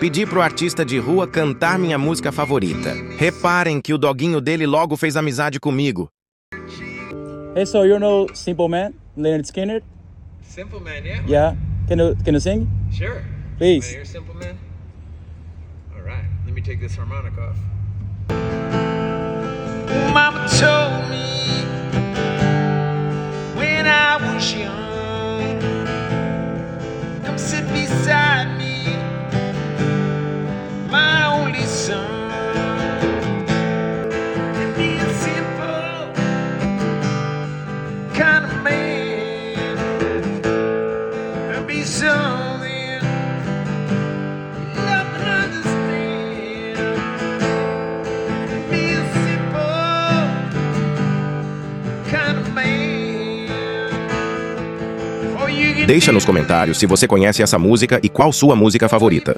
Pedi pro artista de rua cantar minha música favorita. Reparem que o doguinho dele logo fez amizade comigo. Hey, so you know Simple Man, Leonard Skinner? Simple Man, yeah? Yeah. Can you sing? Sure. Please. Wanna hear Simple Man? Alright, let me take this harmonica off. Mama told me when I was young, come sit beside me, my only son. And be a simple kind of man, and be something you love and understand. And be a simple kind of man. Oh, you can Deixa nos comentários se você conhece essa música e qual sua música favorita.